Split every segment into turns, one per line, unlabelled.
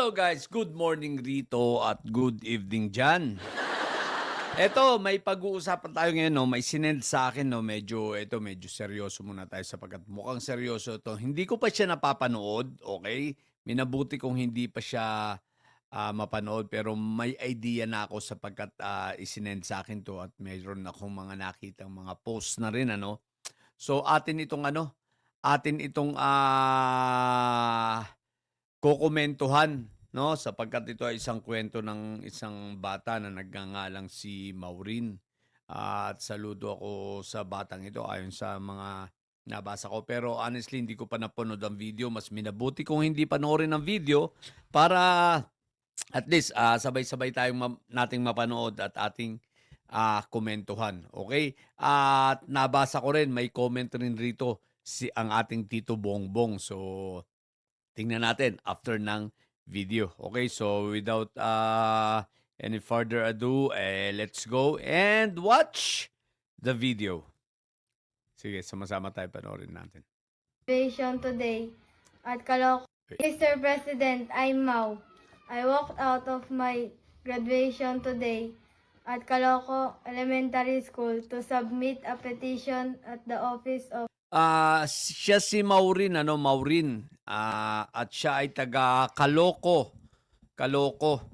Hello guys, good morning rito at good evening dyan. Eto, may pag-uusapan tayo ngayon, no? May sinend sa akin, no? Medyo seryoso muna tayo sapagkat mukhang seryoso to. Hindi ko pa siya napapanood, okay? Minabuti kong hindi pa siya mapanood pero may idea na ako sapagkat isinend sa akin to at mayroon akong mga nakitang mga post na rin, ano? So, atin itong kokomentuhan, 'no, sapagkat ito ay isang kwento ng isang bata na nagngangalang si Maureen. At saludo ako sa batang ito ayon sa mga nabasa ko. Pero honestly, hindi ko pa napanood ang video. Mas minabuti kung hindi panoorin ang video para at least sabay-sabay tayong nating mapanood at ating komentuhan. Okay? At nabasa ko rin, may comment rin rito ang ating Tito Bongbong. So, tingnan natin after ng video. Okay, so without any further ado, let's go and watch the video. Sige, sama-sama tayo panoorin natin.
Graduation today at Caloocan.
Wait.
Mr. President, I'm Mau. I walked out of my graduation today at Caloocan Elementary School to submit a petition at the office of
Siya si Maureen, Maureen. At siya ay taga Calooco,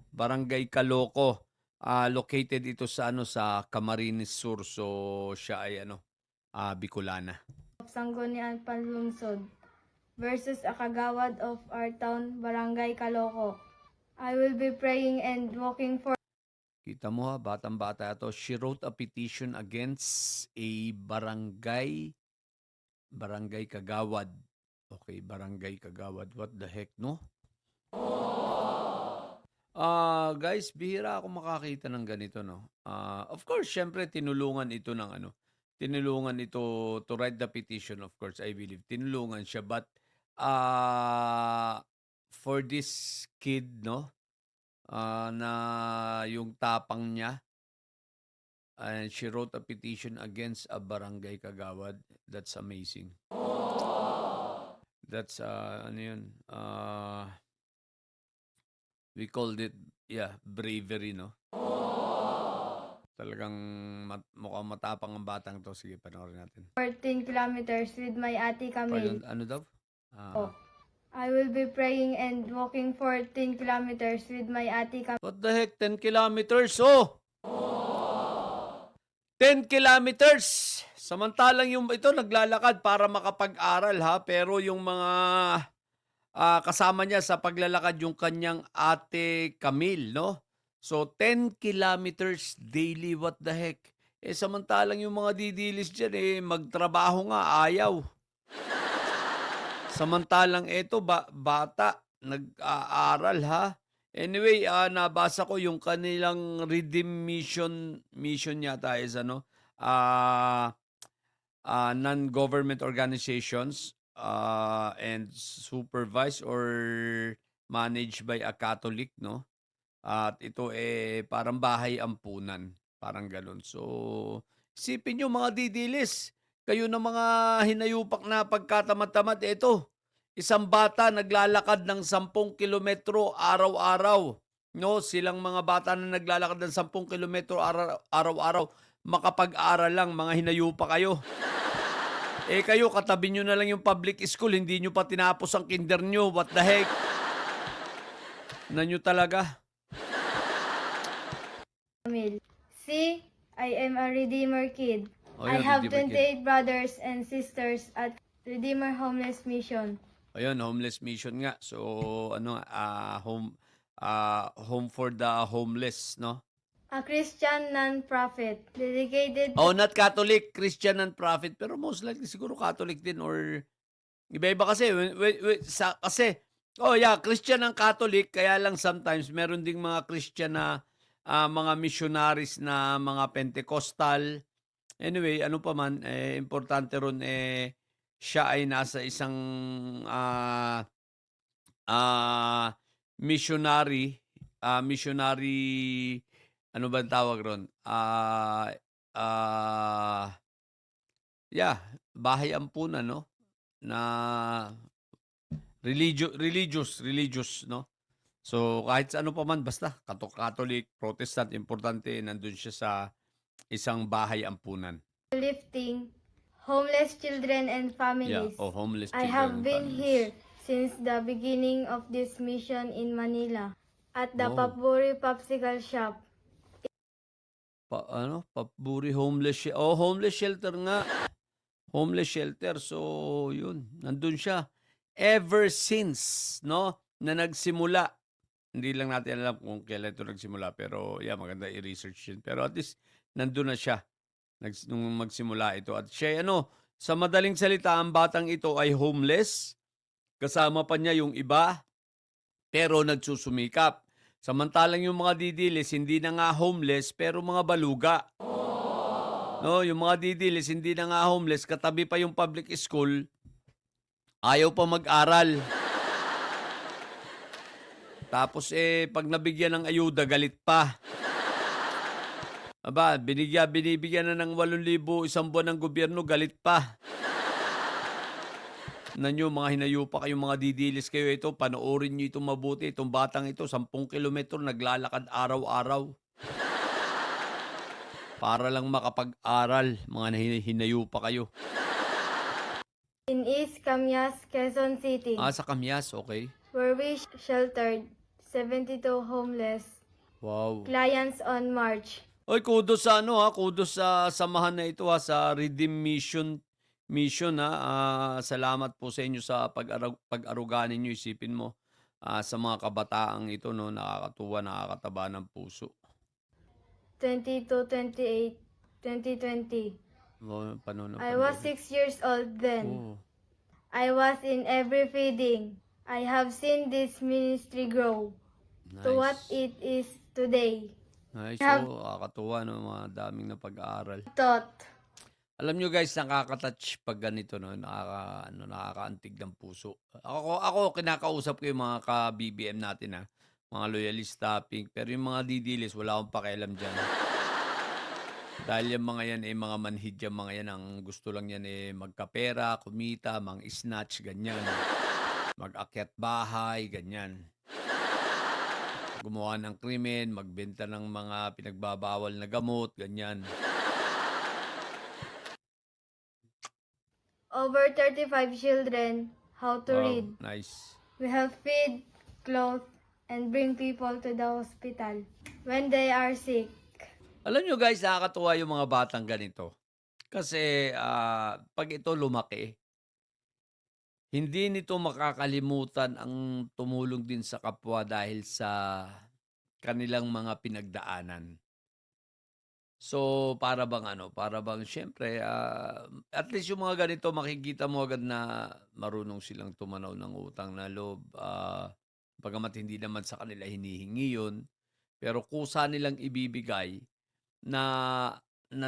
Barangay Calooco. Located ito sa sa Camarines Sur. So siya ay Bicolana.
Sangguniang Panlungsod versus a kagawad of our town, Barangay Calooco. I will be praying and walking for
Kita mo batang-bata ito. She wrote a petition against a barangay kagawad. Okay, barangay kagawad. What the heck, no? Guys, bihira ako makakita ng ganito, no? Of course, syempre, tinulungan ito to write the petition, of course, I believe. Tinulungan siya, but for this kid, no? Na yung tapang niya, and she wrote a petition against a barangay kagawad. That's amazing. That's, we called it, bravery, no? Talagang mukhang matapang ang batang to. Sige, panoorin natin.
14 kilometers with my ate
Pardon,
Camille.
ano daw?
I will be praying and walking 14 kilometers with my ate Camille.
What the heck? 10 kilometers? Oh! 10 kilometers! Samantalang yung ito naglalakad para makapag-aral ha. Pero yung mga kasama niya sa paglalakad yung kanyang ate Camille, no? So, 10 kilometers daily, what the heck? Samantalang yung mga didilis dyan, magtrabaho nga, ayaw. Samantalang ito, bata, nag-aaral ha. Anyway, nabasa ko yung kanilang Redeem mission yata is non-government organizations and supervised or managed by a Catholic, no? At ito parang bahay ampunan, parang ganun. So, isipin nyo mga didilis, kayo na mga hinayupak na pagkatamad-tamad, ito, isang bata naglalakad ng 10 kilometro araw-araw. No, silang mga bata na naglalakad ng 10 kilometro araw-araw, makapag-aral lang, mga hinayupak kayo. Kayo, katabi nyo na lang yung public school, hindi nyo pa tinapos ang kinder nyo. What the heck? Na nyo talaga.
See, I am a Redeemer kid.
Oh,
I
yun,
have
Redeemer
28 brothers and sisters at Redeemer Homeless Mission.
Ayun, homeless mission nga. So, home for the homeless, no?
A Christian non-profit dedicated
Oh, not Catholic, Christian and prophet, pero most likely siguro Catholic din or iba-iba kasi. Christian and Catholic, kaya lang sometimes meron ding mga Christian na mga missionaries na mga Pentecostal. Anyway, ano pa man, importante ron siya ay nasa isang missionary, ano ba ang tawag ron? Bahay ampunan, no? Na religious, no? So, kahit sa ano pa man, basta Catholic, Protestant, importante nandun siya sa isang bahay ampunan.
lifting homeless children and
Yeah,
families.
o homeless
I
children
have
and
been
families.
here since the beginning of this mission in Manila at the
Oh,
Papuri Popsicle Shop.
Papuri homeless shelter nga. Homeless shelter. So, yun, nandun siya. Ever since, no, na nagsimula. Hindi lang natin alam kung kailan ito nagsimula. Pero, yeah, maganda i-research yun. Pero at least, nandun na siya nung magsimula ito. At siya, sa madaling salita, ang batang ito ay homeless. Kasama pa niya yung iba, pero nagsusumikap. Samantalang yung mga didilis, hindi na nga homeless, pero mga baluga. No, yung mga didilis, hindi na nga homeless, katabi pa yung public school, ayaw pa mag-aral. Tapos pag nabigyan ng ayuda, galit pa. Aba, binibigyan na ng 8,000 isang buwan ng gobyerno, galit pa. Nanyo, mga hinayupa kayong mga didilis kayo ito, panoorin nyo itong mabuti. Itong batang ito, 10 kilometro, naglalakad araw-araw. Para lang makapag-aral, mga hinayupa kayo.
In East Camias, Quezon City,
Sa Kamyas, okay.
where we sheltered 72 homeless
Wow.
clients on March.
Oy, kudos sa kudos sa samahan na ito sa Redeem Mission salamat po sa inyo sa pag-aruga ninyo, isipin mo sa mga kabataang ito, no, nakakatuwa, nakakataba ng puso.
22-28, 2020.
Oh, paano
I was 6 years old then.
Oh,
I was in every feeding. I have seen this ministry grow to what
nice.
it is today.
Nice.
have-
Nakakatuwa, no, mga daming napag-aaral.
Thought.
Alam nyo guys, nakaka-touch pag ganito, no, nakakaantig ng puso. Ako kinakausap ko yung mga ka-BBM natin, mga loyalista, pink, pero yung mga didilis, wala akong pakialam dyan. Dahil yung mga yan, mga manhid yung mga yan, ang gusto lang yan magkapera, kumita, mang-snatch, ganyan. Mag-akyat bahay, ganyan. Gumawa ng krimen, magbenta ng mga pinagbabawal na gamot, ganyan.
Over 35 children how to
Wow,
read.
nice.
We help feed, clothe, and bring people to the hospital when they are sick.
Alam nyo guys, nakakatuwa yung mga batang ganito. Kasi pag ito lumaki, hindi nito makakalimutan ang tumulong din sa kapwa dahil sa kanilang mga pinagdaanan. So, para bang siyempre, at least yung mga ganito, makikita mo agad na marunong silang tumanaw ng utang na loob. Bagamat hindi naman sa kanila hinihingi yun, pero kusa nilang ibibigay na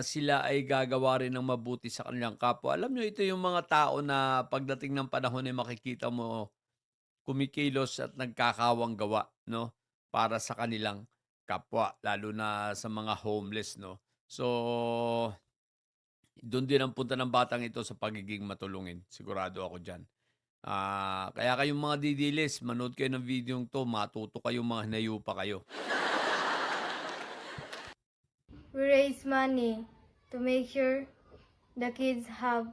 sila ay gagawa rin ng mabuti sa kanilang kapwa. Alam nyo, ito yung mga tao na pagdating ng panahon ay makikita mo kumikilos at nagkakawang gawa, no? Para sa kanilang kapwa, lalo na sa mga homeless, no? So, doon din ang punta ng batang ito sa pagiging matulungin. Sigurado ako dyan. Kaya kayong mga didilis, manood kayo ng video to, matuto kayong mga hinayupa kayo.
We raise money to make sure the kids have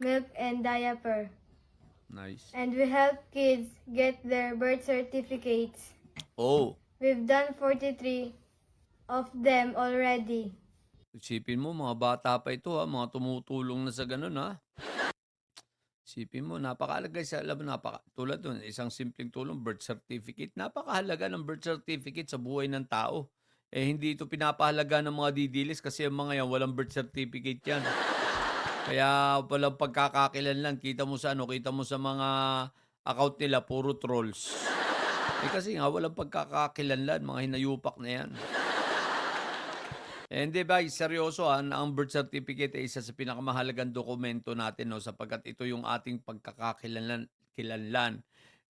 milk and diaper.
Nice.
And we help kids get their birth certificates.
Oh,
We've done 43 of them already.
isipin mo, mga bata pa ito, mga tumutulong na sa ganun, Isipin mo, napakahalaga tulad nun, isang simpleng tulong, birth certificate. Napakahalaga ng birth certificate sa buhay ng tao. Hindi ito pinapahalaga ng mga didilis kasi ang mga yan, walang birth certificate yan. Kaya walang pagkakakilanlan. Kita mo sa mga account nila, puro trolls. Kasi nga, walang pagkakakilanlan, mga hinayupak na yan. Hindi ba, seryoso ang birth certificate ay isa sa pinakamahalagang dokumento natin, no, sapagkat ito yung ating pagkakakilanlan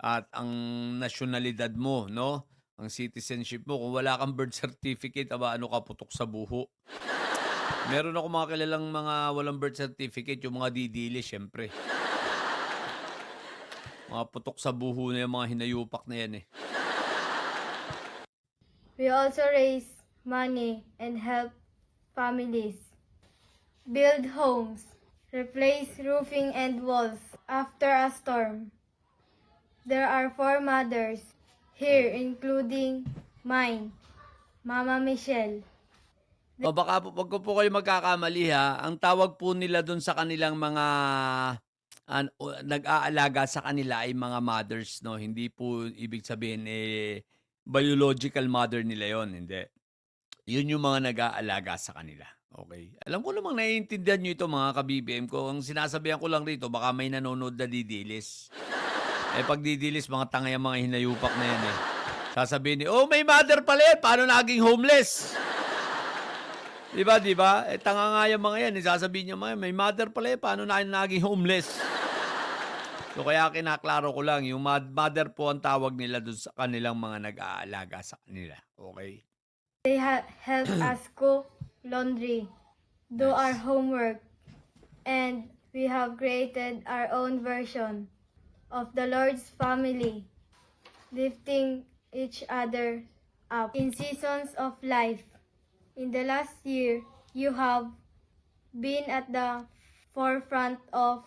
at ang nasyonalidad mo, no? Ang citizenship mo. Kung wala kang birth certificate, ano ka, putok sa buho. Meron ako mga kilalang mga walang birth certificate, yung mga didili, syempre. Mga putok sa buho na yung mga hinayupak na yan
We also raise money and help families build homes, replace roofing and walls after a storm. There are 4 mothers here, including mine, Mama Michelle.
O baka po, wag ko po kayo magkakamali ha. Ang tawag po nila do'n sa kanilang mga nag-aalaga sa kanila ay mga mothers, no? Hindi po ibig sabihin biological mother nila 'yon, hindi. 'Yun yung mga nag-aalaga sa kanila, okay? Alam ko namang naiintindihan niyo ito mga ka-BBM ko. Ang sinasabihan ko lang rito baka may nanonood na didilis. Eh, 'pag didilis mga tanga yang mga hinayupak na 'yan, eh. Sasabihin "Oh, may mother pala yan, paano naging homeless?" 'Di ba? Eh, tanga nga yang mga 'yan, eh, sasabihin niya mga 'yan, "May mother pala yan, paano naging homeless?" So, kaya kinaklaro ko lang yung mother po ang tawag nila dun sa kanilang mga nag-aalaga sa kanila, okay?
They help us cook, laundry, do our
Nice.
homework, and we have created our own version of the Lord's family, lifting each other up in seasons of life. In the last year, you have been at the forefront of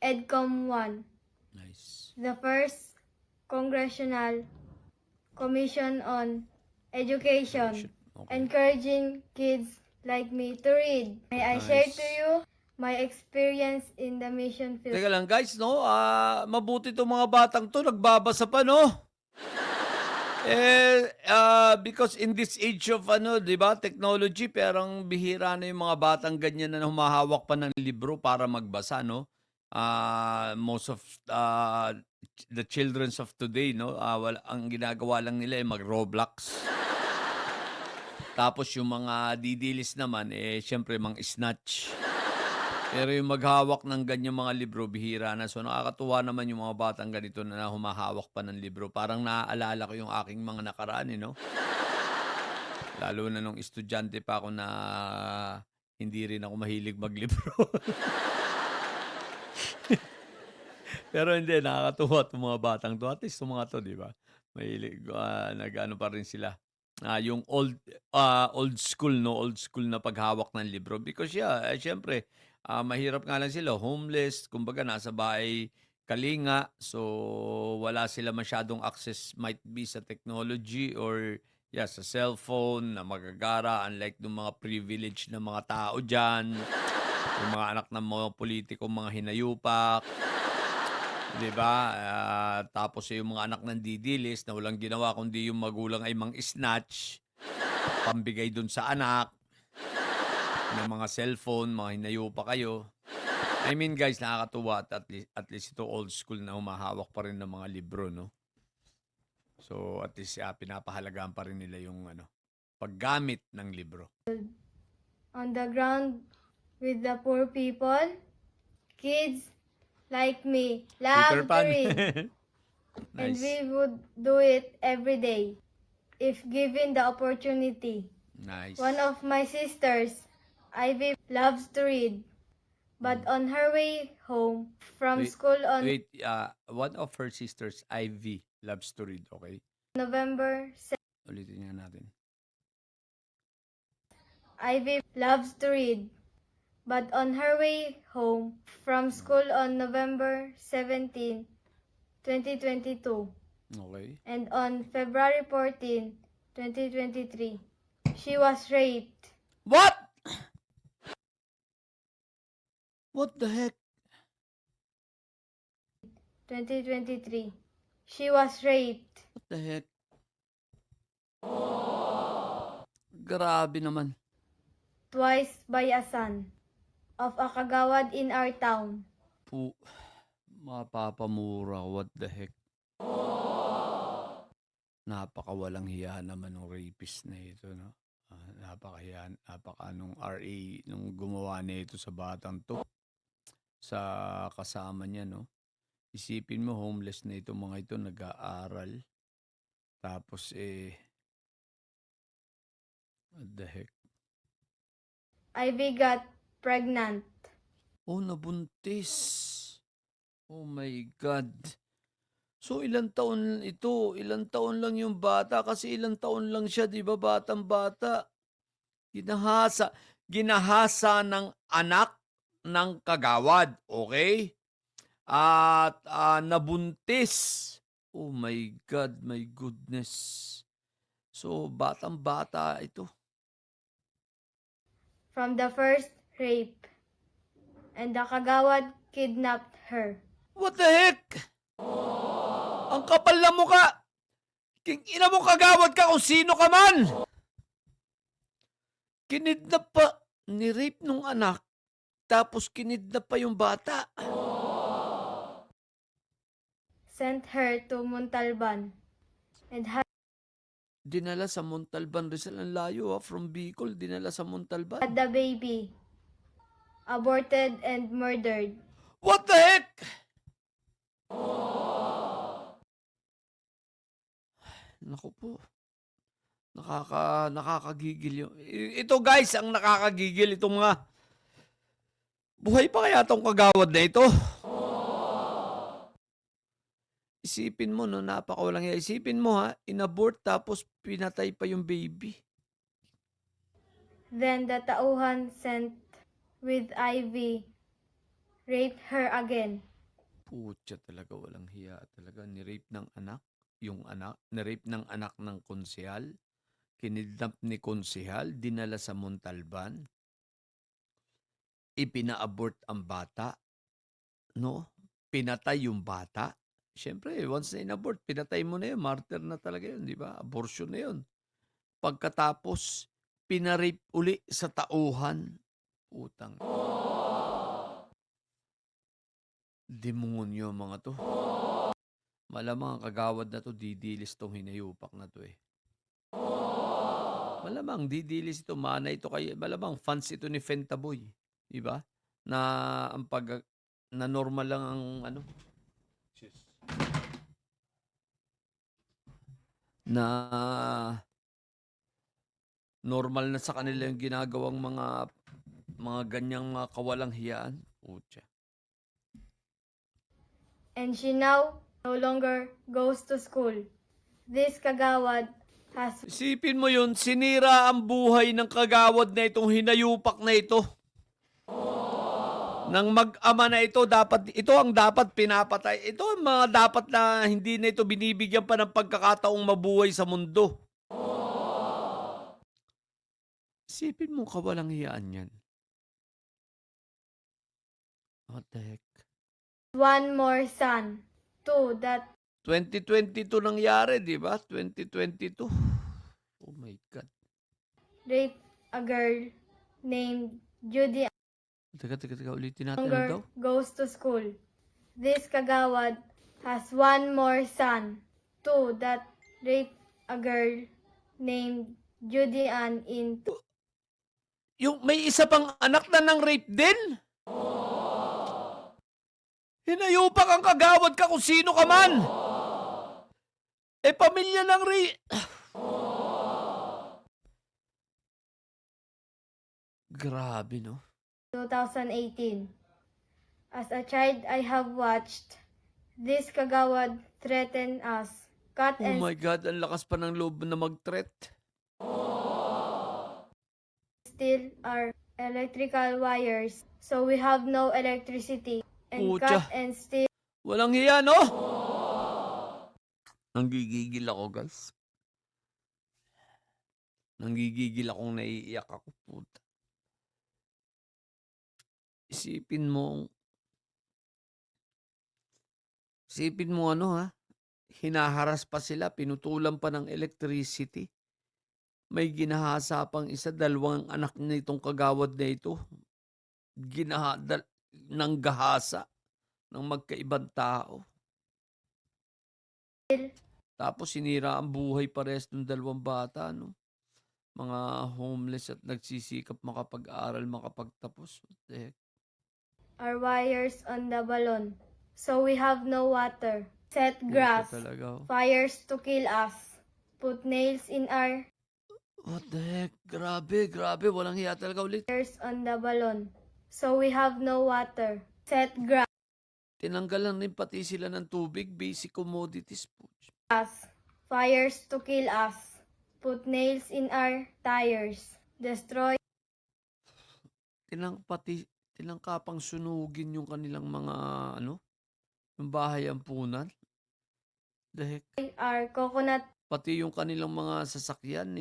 EDCOM 1,
Nice.
the first Congressional Commission on Education,
Okay.
encouraging kids like me to read. May I share
Nice.
to you my experience in the mission field.
Teka lang guys, no, mabuti 'tong mga batang 'to nagbabasa pa, no? Because in this age of 'di ba, technology, parang bihira na yung mga batang ganyan na humahawak pa ng libro para magbasa, no? Most of the childrens of today, no, ang ginagawa lang nila ay mag-Roblox. Tapos yung mga didilis naman, siyempre mang-snatch. Pero yung maghawak ng ganyang mga libro, bihira na. So, nakakatuwa naman yung mga batang ganito na humahawak pa ng libro. Parang naaalala ko yung aking mga nakaraan, no? Lalo na nung estudyante pa ako na hindi rin ako mahilig maglibro. Pero hindi, nakakatuwa itong mga batang to. At least itong mga to, di ba? Mahilig, nag-ano pa rin sila. Yung old school, no? Old school na paghawak ng libro. Because syempre, mahirap nga lang sila, homeless, kumbaga nasa bahay kalinga, so wala sila masyadong access might be sa technology or sa cellphone na magagara unlike ng mga privileged na mga tao diyan, yung mga anak ng mga politiko, mga hinayupak, 'di ba? Tapos yung mga anak ng didilis na walang ginawa kundi yung magulang ay mang-snatch, pambigay dun sa anak ng mga cellphone, mga hinayupak kayo. I mean guys, nakakatuwa at least ito old school na humahawak pa rin ng mga libro, no? So at least pinapahalagahan pa rin nila yung paggamit ng libro.
On the ground with the poor people, kids like me
Peter
love to
Pan.
read, and
Nice.
we would do it every day if given the opportunity.
Nice.
One of my sisters, Ivy, loves to read, but on her way home from school on
Wait, one of her sisters, Ivy, loves to read, okay?
November 7th,
Ulitin nga natin.
Ivy loves to read, but on her way home from school on November 17, 2022,
Okay.
and on February 14, 2023, she was raped.
What? What the heck?
2023, she was raped
What the heck? Grabe naman.
twice by a son of a kagawad in our town.
Mapapamura. What the heck? Napakawalang hiya naman ng rapist na ito, no? Napakahiya, nung RA, nung gumawa nito sa batang to, sa kasama niya, no? Isipin mo, homeless na ito, mga ito, nag-aaral. Tapos, what the heck?
Ivy got pregnant.
Oh, nabuntis. Oh my God. So, ilang taon ito? Ilang taon lang yung bata kasi ilang taon lang siya, 'di ba, batang-bata. Ginahasa ginahasa ng anak ng kagawad, okay. At, nabuntis. Oh my God, my goodness. So, batang-bata ito.
from the first rape, and the kagawad kidnapped her.
What the heck? Ang kapal na mukha! King-ina mo, kagawad ka kung sino ka man! Kinidnap pa, ni-rape nung anak, tapos kinidnap pa yung bata.
Sent her to Montalban, and
Dinala sa Montalban, Rizal. Ang layo from Bicol, dinala sa Montalban.
had the baby aborted and murdered.
What the heck? Naku po. Nakakagigil yung... Ito guys, ang nakakagigil. Ito mga... Buhay pa kaya tong kagawad na ito? Isipin mo, no, napakawalang hiya. Isipin mo ha, inabort tapos pinatay pa yung baby.
Then the tauhan sent with IV raped her again.
Putya talaga, walang hiya talaga. Ni-rape ng anak, yung anak, ni-rape ng anak ng konsehal, kinidnap ni konsehal, dinala sa Montalban, ipina-abort ang bata, no? Pinatay yung bata. Siyempre, once na in-abort, pinatay mo na yun, martyr na talaga yun, di ba? Abortion na yun. Pagkatapos, pinarape uli sa tauhan. Putang. Demonyo mga to. Malamang ang kagawad na to, didilis tong hinayupak na to eh. Malamang didilis ito, mana ito kay, malamang fans ito ni Fentaboy. Di ba? Na ang na normal lang ang ano. Na normal na sa kanila yung ginagawang mga ganyang mga kawalang hiyaan. Putya.
And she now no longer goes to school. This kagawad has
Isipin mo yun, sinira ang buhay ng kagawad na itong hinayupak na ito. Nang mag-ama na ito, ito ang dapat pinapatay. Ito ang mga dapat na hindi na ito binibigyan pa ng pagkakataong mabuhay sa mundo. Isipin mo, kawalang hiyaan yan. What the heck?
one more son. Two that
2022 nangyari, di ba? 2022. Oh my God.
raped a girl named Judy
Teka, ulitin natin
longer
daw.
goes to school. This kagawad has one more son. Two that raped a girl named Judy Ann in
Yung may isa pang anak na ng rape din? Hinayupak ang kagawad ka kung sino ka man. Pamilya ng rape. Grabe, no?
2018. As a child, I have watched this kagawad threaten us, cut
Oh
and
my God, ang lakas pa ng loob na mag-threat.
steal our electrical wires, so we have no electricity, and
Putya.
cut and steal
Walang hiya, no? Nanggigigil ako, guys. Nanggigigil akong naiiyak ako, puta. Isipin mo ano ha, hinaharas pa sila, pinutulan pa ng electricity. May ginahasa pang isa, dalawang anak nitong kagawad na ito. Ng gahasa ng magkaibang tao. Tapos sinira ang buhay pares ng dalawang bata, no? Mga homeless at nagsisikap makapag-aral, makapagtapos. What the heck?
our wires on the balloon, so we have no water. Set
Puta
grass,
talaga.
fires to kill us, put nails in our
What the heck? Grabe. Walang hiya talaga ulit.
wires on the balloon, so we have no water. Set grass,
Tinanggalan rin pati sila ng tubig, basic commodities po.
us, fires to kill us, put nails in our tires, destroy
Tinangkapang sunugin yung kanilang mga ano, yung bahay ampunan. The heck?
our coconut
Pati yung kanilang mga sasakyan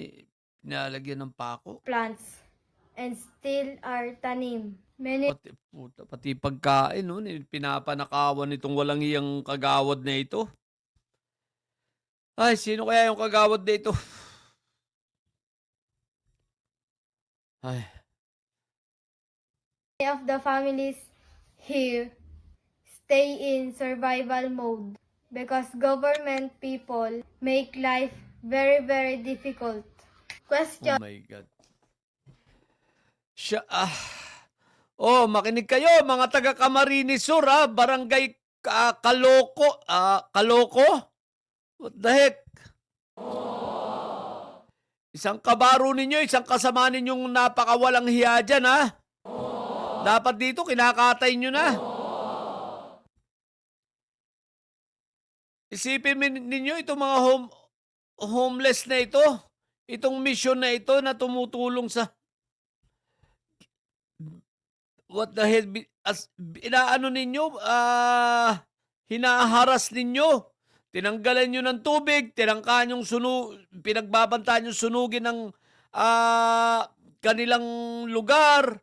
pinalagyan ng pako.
plants, and steal our tanim. Many
Pati pagkain, no? Pinapanakawan nitong walang iyang kagawad na ito. Ay, sino kaya yung kagawad na ito? Ay,
of the families here stay in survival mode because government people make life very, very difficult.
oh
Question
my God. Oh, makinig kayo, mga taga Camarines Sur, Barangay Kaloko. Kaloko? What the heck? Isang kabaro ninyo, isang kasama ninyong napakawalang hiya dyan, ha? Dapat dito, kinakatay nyo na. Isipin ninyo itong mga homeless na ito, itong mission na ito na tumutulong sa what the hell, inaano ninyo, hinaharas ninyo. Tinanggalan nyo ng tubig, tinangkaan yung pinagbabantaan yung sunugin ng kanilang lugar.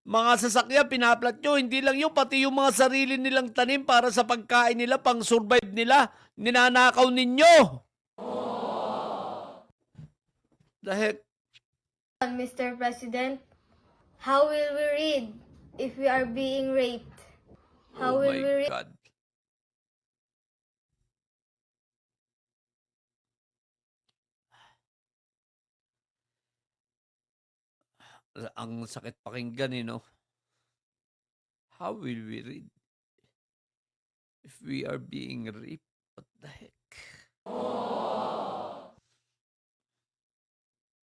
Mga sasakyan, pinaplat nyo. Hindi lang yun, pati yung mga sarili nilang tanim para sa pagkain nila, pang survive nila, ninanakaw ninyo. The heck?
Mr. President, how will we read if we are being raped? How
Oh
will
my
we read
God. Ang sakit pakinggan, no? How will we read if we are being raped? What the heck?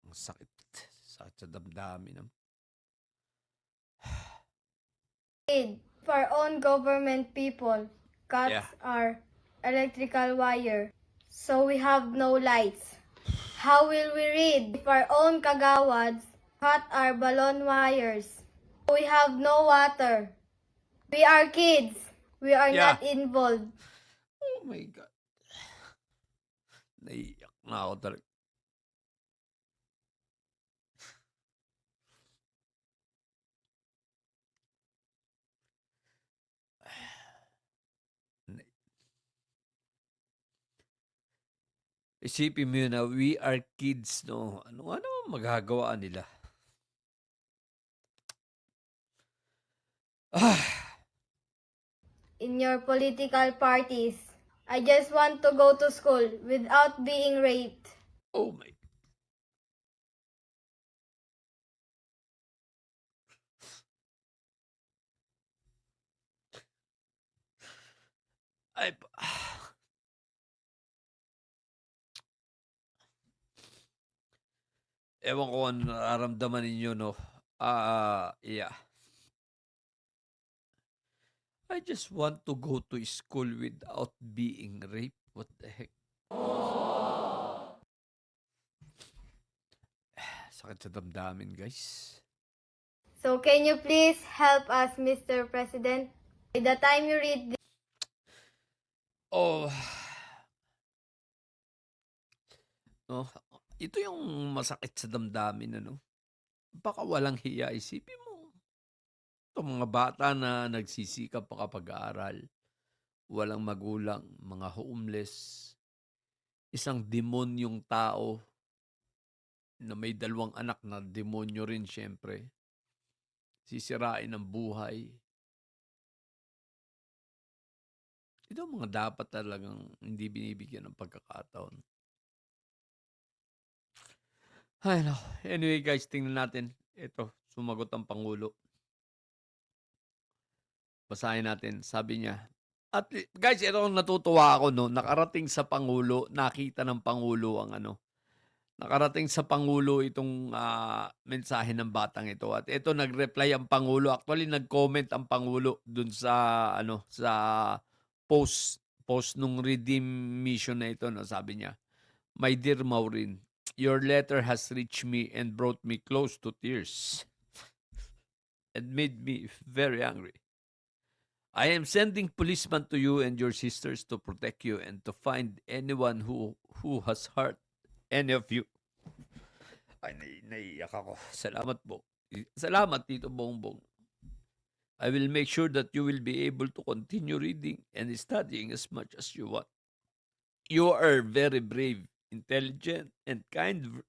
Ang sakit. Sakit sa damdamin.
for our own government people cut
Yeah.
our electrical wire so we have no lights? How will we read if our own kagawads cut our balloon wires? We have no water. We are kids. We are
Yeah.
not involved.
Oh my God. Naiiyak na ako talaga. Isipin mo yun na we are kids, no? Ano magagawa nila?
In your political parties, I just want to go to school without being raped.
Oh my. Ay, ewan ko ano nararamdaman ninyo, no? Yeah. I just want to go to school without being raped. What the heck? Sakit sa damdamin, guys.
So can you please help us, Mr. President? By the time you read this,
Oh. No, ito yung masakit sa damdamin, ano? Baka walang hiya. Isipin mo, itong mga bata na nagsisikap makapag-aaral, walang magulang, mga homeless, isang demonyong tao na may 2 anak na demonyo rin siyempre, sisirain ang buhay. Ito ang mga dapat talagang hindi binibigyan ng pagkakataon. Ay, no. Anyway guys, tingnan natin. Ito, sumagot ang Pangulo. Basahin natin. Sabi niya, at guys, ito ang natutuwa ako, no? Nakarating sa Pangulo, nakita ng Pangulo ang Nakarating sa pangulo itong, mensahe ng batang ito at ito nag-reply ang pangulo. Actually, nag-comment ang pangulo dun sa ano, sa post nung Redeem Mission na ito 'no. Sabi niya, "My dear Maureen, your letter has reached me and brought me close to tears and made me very angry. I am sending policemen to you and your sisters to protect you and to find anyone who has hurt any of you." Ay, naiiyak ako. Salamat po. Salamat, Tito Bongbong. I will make sure that you will be able to continue reading and studying as much as you want. You are very brave, intelligent, and kind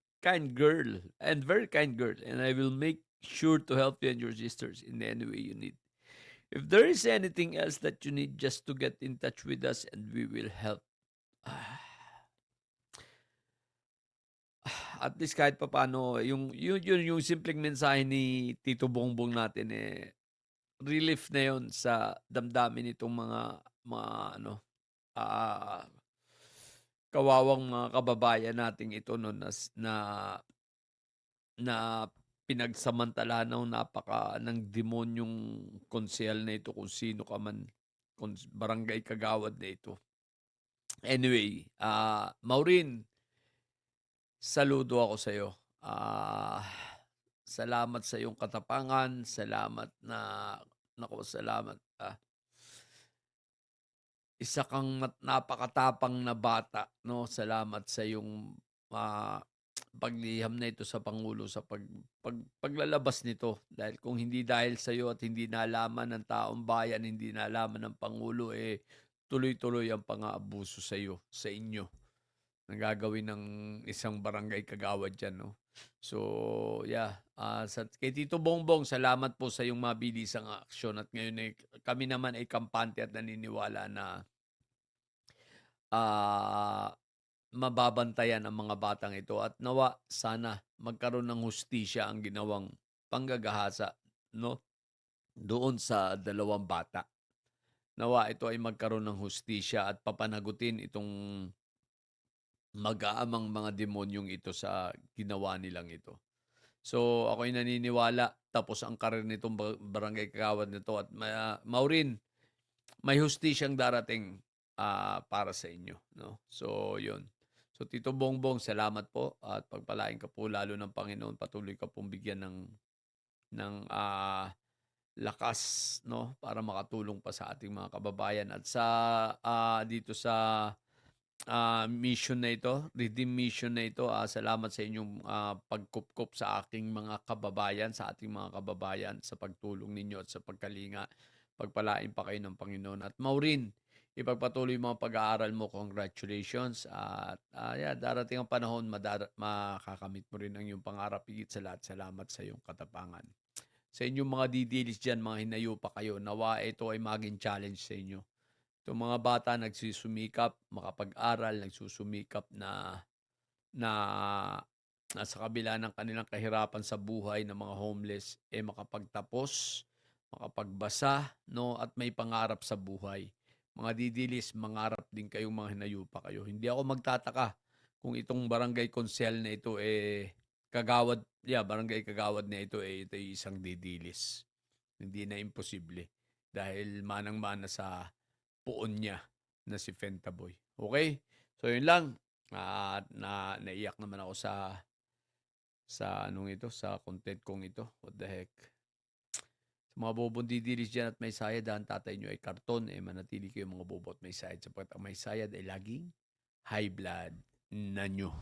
girl, and very kind girl, and I will make sure to help you and your sisters in any way you need. If there is anything else that you need, just to get in touch with us and we will help. At least kahit papaano yung simpleng mensahe ni Tito Bongbong natin, relief na yon sa damdamin nitong mga ano, ah, kawawang mga kababayan nating ito 'no na pinagsamantalahan ng demonyong konsehal na ito kung sino ka man, barangay kagawad na ito. Anyway, Maureen, saludo ako sa'yo. Salamat sa iyong katapangan, salamat na naku, salamat, isa kang napakatapang na bata 'no. Salamat sa iyong, pagliham na ito sa pangulo sa paglalabas nito. Dahil kung hindi dahil sa iyo at hindi nalaman ng taong bayan, hindi nalaman ng pangulo, tuloy-tuloy ang pang-aabuso sa iyo, sa inyo, na gagawin ng isang barangay kagawad diyan 'no. So, yeah, kay Tito Bongbong, salamat po sa iyong mabilisang aksyon at ngayon ay kami naman ay kampante at naniniwala na, ah, mababantayan ang mga batang ito at nawa sana magkaroon ng hustisya ang ginawang panggagahasa 'no, doon sa dalawang bata. Nawa ito ay magkaroon ng hustisya at papanagutin itong mag-aamang mga demonyong ito sa ginawa nilang ito. So, ako'y naniniwala tapos ang karir nitong barangay kagawad nito at Maureen, may hustisyang darating, para sa inyo 'no. So, 'yun. So, Tito Bongbong, salamat po at pagpalain ka po lalo ng Panginoon. Patuloy ka pong bigyan ng lakas 'no, para makatulong pa sa ating mga kababayan at sa, dito sa mission na ito, redeem mission na ito, salamat sa inyong, pagkupkop sa aking mga kababayan, sa ating mga kababayan, sa pagtulong ninyo at sa pagkalinga. Pagpalain pa kayo ng Panginoon. At Maureen, ipagpatuloy mo ang pag-aaral mo. Congratulations. At yeah, darating ang panahon, makakamit mo rin ang iyong pangarap. Higit sa lahat, salamat sa iyong katapangan. Sa inyong mga didilis dyan, mga hinayo pa kayo, nawa ito ay maging challenge sa inyo. Itong mga bata nagsusumikap makapag-aral, nagsusumikap na nasa kabila ng kanilang kahirapan sa buhay ng mga homeless, makapagtapos, makapagbasa, no, at may pangarap sa buhay. Mga didilis, mangarap din kayong mga hinayupa kayo. Hindi ako magtataka kung itong barangay konsel na ito, barangay kagawad na ito, ito ay isang didilis. Hindi na imposible. Dahil manang-mana sa puon niya na si Fentaboy. Okay? So, yun lang. At naiyak naman ako sa anong ito, sa content kong ito. What the heck? Sa mga bobong didilis dyan at may sayad, ang tatay nyo ay karton, manatili kayo mga bobo at may sayad sapagkat ang may sayad ay laging high blood na nyo.